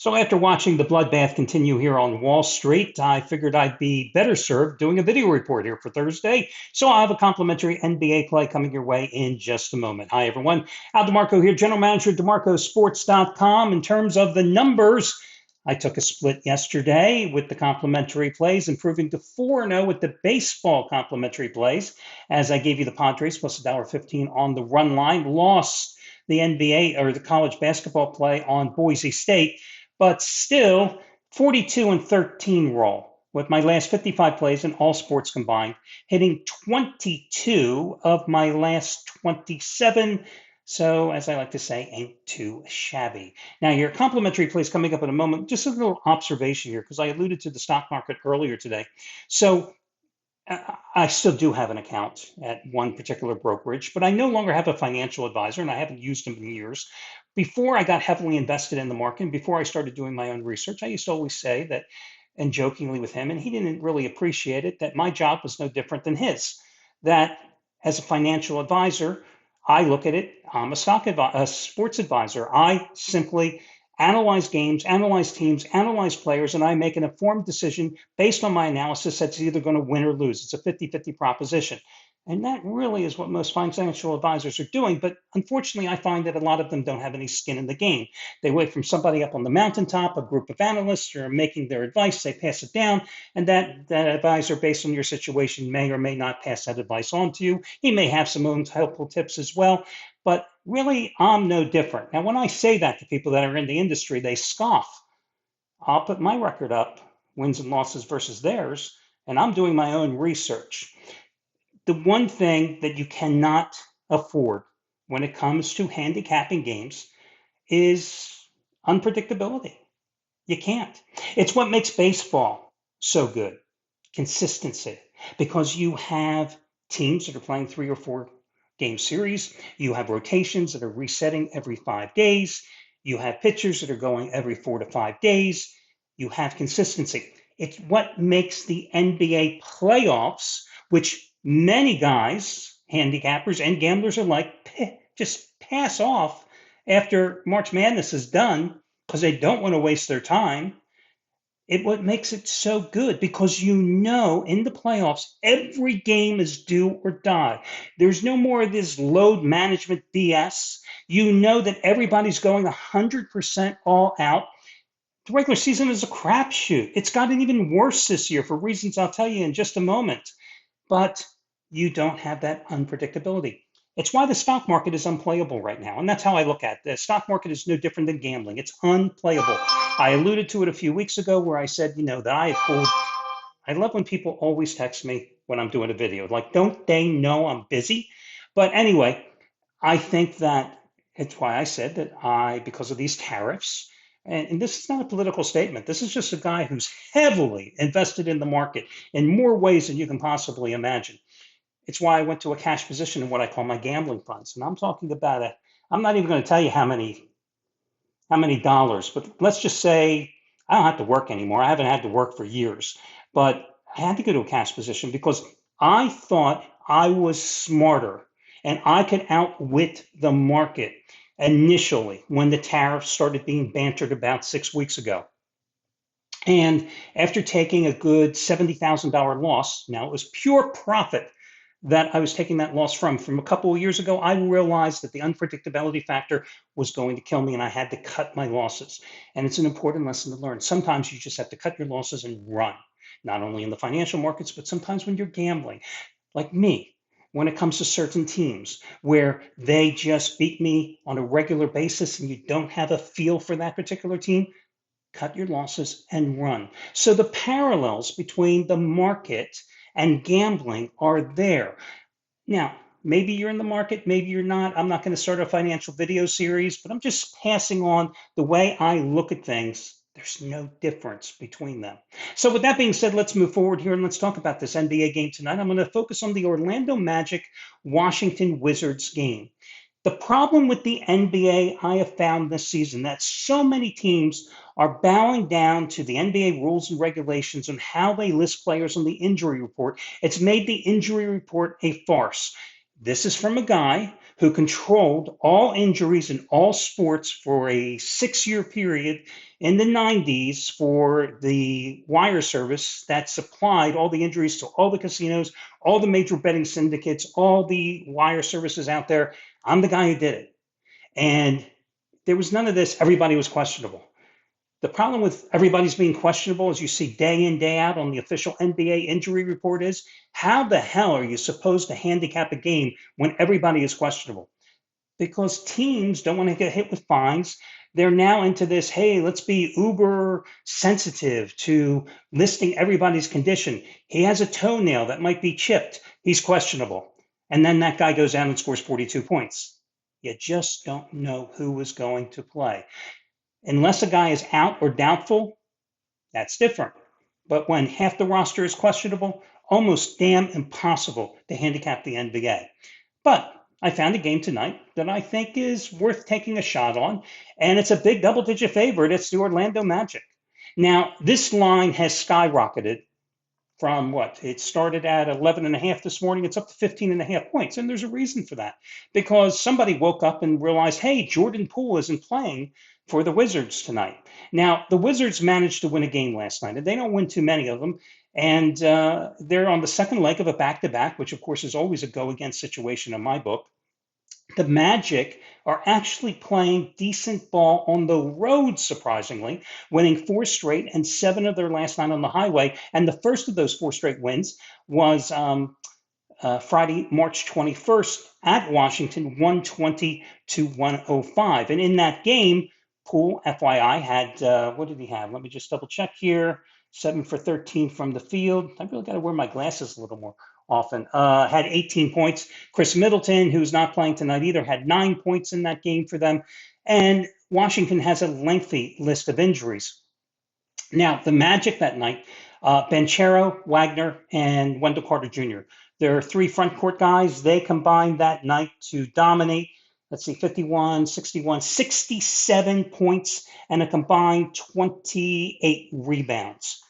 So after watching the bloodbath continue here on Wall Street, I figured I'd be better served doing a video report here for Thursday. So I'll have a complimentary NBA play coming your way in just a moment. Hi, everyone. Al DeMarco here, General Manager at DeMarcoSports.com. In terms of the numbers, I took a split yesterday with the complimentary plays, improving to 4-0 with the baseball complimentary plays, as I gave you the Padres plus $1.15 on the run line. Lost the NBA or the college basketball play on Boise State, but still 42-13 roll with my last 55 plays in all sports combined, hitting 22 of my last 27. So, as I like to say, ain't too shabby. Now, your complimentary plays coming up in a moment. Just a little observation here, because I alluded to the stock market earlier today. So, I still do have an account at one particular brokerage, but I no longer have a financial advisor, and I haven't used them in years. Before I got heavily invested in the market, and before I started doing my own research, I used to always say that, and jokingly with him, and he didn't really appreciate it, that my job was no different than his. That as a financial advisor, I look at it, I'm a sports advisor. I simply analyze games, analyze teams, analyze players, and I make an informed decision based on my analysis that's either going to win or lose. It's a 50-50 proposition. And that really is what most financial advisors are doing. But unfortunately, I find that a lot of them don't have any skin in the game. They wait from somebody up on the mountaintop, a group of analysts who are making their advice, they pass it down, and that advisor, based on your situation, may or may not pass that advice on to you. He may have some own helpful tips as well. But really, I'm no different. Now, when I say that to people that are in the industry, they scoff. I'll put my record up, wins and losses versus theirs, and I'm doing my own research. The one thing that you cannot afford when it comes to handicapping games is unpredictability. You can't. It's what makes baseball so good, consistency, because you have teams that are playing 3 or 4 game series. You have rotations that are resetting every 5 days. You have pitchers that are going every 4 to 5 days. You have consistency. It's what makes the NBA playoffs, which many guys, handicappers and gamblers alike, just pass off after March Madness is done because they don't want to waste their time. What makes it so good, because you know in the playoffs, every game is do or die. There's no more of this load management BS. You know that everybody's going 100% all out. The regular season is a crapshoot. It's gotten even worse this year for reasons I'll tell you in just a moment. But you don't have that unpredictability. It's why the stock market is unplayable right now. And that's how I look at it. The stock market is no different than gambling. It's unplayable. I alluded to it a few weeks ago where I said, that I had pulled. I love when people always text me when I'm doing a video. Like, don't they know I'm busy? But anyway, I think that it's why I said that because of these tariffs, and this is not a political statement. This is just a guy who's heavily invested in the market in more ways than you can possibly imagine. It's why I went to a cash position in what I call my gambling funds. And I'm talking about I'm not even going to tell you how many dollars, but let's just say I don't have to work anymore. I haven't had to work for years, but I had to go to a cash position because I thought I was smarter and I could outwit the market initially when the tariffs started being bantered about 6 weeks ago. And after taking a good $70,000 loss, now it was pure profit that I was taking that loss from a couple of years ago, I realized that the unpredictability factor was going to kill me and I had to cut my losses. And it's an important lesson to learn. Sometimes you just have to cut your losses and run, not only in the financial markets, but sometimes when you're gambling, like me, when it comes to certain teams where they just beat me on a regular basis and you don't have a feel for that particular team, cut your losses and run. So the parallels between the market and gambling are there. Now, maybe you're in the market, maybe you're not. I'm not going to start a financial video series, but I'm just passing on the way I look at things. There's no difference between them. So with that being said, let's move forward here and let's talk about this NBA game tonight. I'm going to focus on the Orlando Magic Washington Wizards game. The problem with the NBA I have found this season that so many teams are bowing down to the NBA rules and regulations on how they list players on the injury report. It's made the injury report a farce. This is from a guy who controlled all injuries in all sports for a 6-year period in the 90s for the wire service that supplied all the injuries to all the casinos, all the major betting syndicates, all the wire services out there. I'm the guy who did it. And there was none of this. Everybody was questionable. The problem with everybody's being questionable, as you see day in, day out on the official NBA injury report, is how the hell are you supposed to handicap a game when everybody is questionable? Because teams don't want to get hit with fines. They're now into this, hey, let's be uber sensitive to listing everybody's condition. He has a toenail that might be chipped. He's questionable. And then that guy goes out and scores 42 points. You just don't know who is going to play. Unless a guy is out or doubtful, that's different. But when half the roster is questionable, almost damn impossible to handicap the NBA. But I found a game tonight that I think is worth taking a shot on, and it's a big double-digit favorite. It's the Orlando Magic. Now, this line has skyrocketed from what? It started at 11.5 this morning. It's up to 15.5 points, and there's a reason for that. Because somebody woke up and realized, hey, Jordan Poole isn't playing for the Wizards tonight. Now, the Wizards managed to win a game last night, and they don't win too many of them. And they're on the second leg of a back-to-back, which, of course, is always a go-against situation in my book. The Magic are actually playing decent ball on the road, surprisingly, winning 4 straight and 7 of their last 9 on the highway. And the first of those 4 straight wins was Friday, March 21st at Washington, 120-105. And in that game, Poole, FYI, had, what did he have? Let me just double check here. 7 for 13 from the field. I really got to wear my glasses a little more often. Had 18 points. Chris Middleton, who's not playing tonight either, had 9 points in that game for them. And Washington has a lengthy list of injuries. Now, the Magic that night, Banchero, Wagner, and Wendell Carter Jr. There are 3 front court guys. They combined that night to dominate. Let's see, 51, 61, 67 points and a combined 28 rebounds.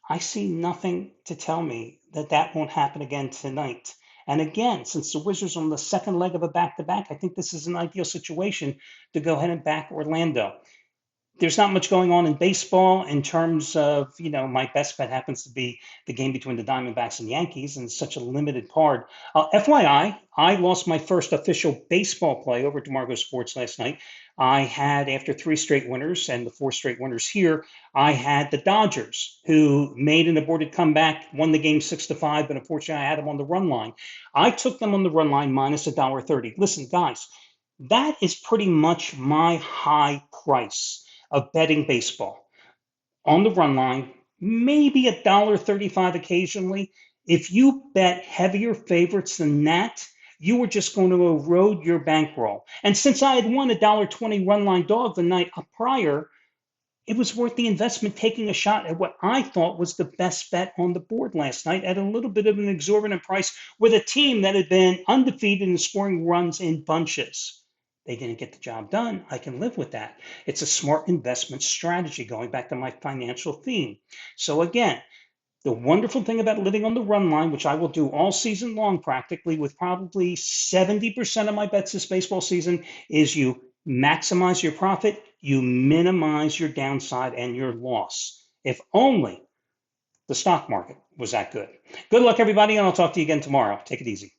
I see nothing to tell me that that won't happen again tonight. And again, since the Wizards are on the second leg of a back-to-back, I think this is an ideal situation to go ahead and back Orlando. There's not much going on in baseball in terms of, my best bet happens to be the game between the Diamondbacks and Yankees, and such a limited card. FYI, I lost my first official baseball play over at DeMarco Sports last night. I had, after 3 straight winners and the 4 straight winners here, I had the Dodgers, who made an aborted comeback, won the game 6-5, but unfortunately I had them on the run line. I took them on the run line minus $1.30. Listen, guys, that is pretty much my high price of betting baseball. On the run line, maybe $1.35 occasionally. If you bet heavier favorites than that, you were just going to erode your bankroll. And since I had won $1.20 run line dog the night prior, it was worth the investment taking a shot at what I thought was the best bet on the board last night at a little bit of an exorbitant price with a team that had been undefeated in scoring runs in bunches. They didn't get the job done. I can live with that. It's a smart investment strategy, going back to my financial theme. So again, the wonderful thing about living on the run line, which I will do all season long practically with probably 70% of my bets this baseball season, is you maximize your profit, you minimize your downside and your loss. If only the stock market was that good. Good luck, everybody, and I'll talk to you again tomorrow. Take it easy.